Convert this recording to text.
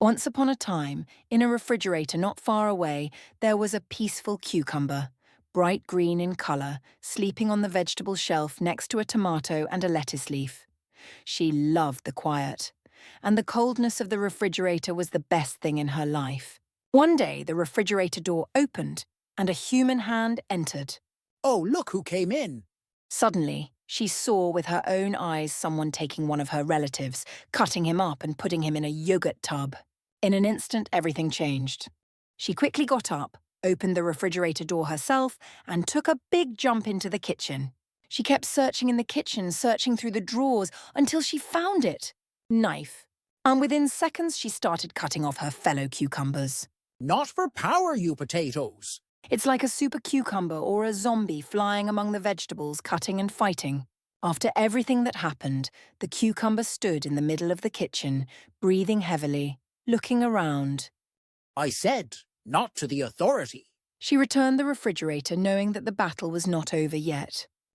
Once upon a time, in a refrigerator not far away, there was a peaceful cucumber, bright green in colour, sleeping on the vegetable shelf next to a tomato and a lettuce leaf. She loved the quiet, and the coldness of the refrigerator was the best thing in her life. One day, the refrigerator door opened, and a human hand entered. Oh, look who came in. Suddenly, she saw with her own eyes someone taking one of her relatives, cutting him up and putting him in a yogurt tub. In an instant, everything changed. She quickly got up, opened the refrigerator door herself, and took a big jump into the kitchen. She kept searching in the kitchen, searching through the drawers, until she found it. Knife. And within seconds, she started cutting off her fellow cucumbers. Not for power, you potatoes. It's like a super cucumber or a zombie flying among the vegetables, cutting and fighting. After everything that happened, the cucumber stood in the middle of the kitchen, breathing heavily, looking around. I said, not to the authority. She returned the refrigerator knowing that the battle was not over yet.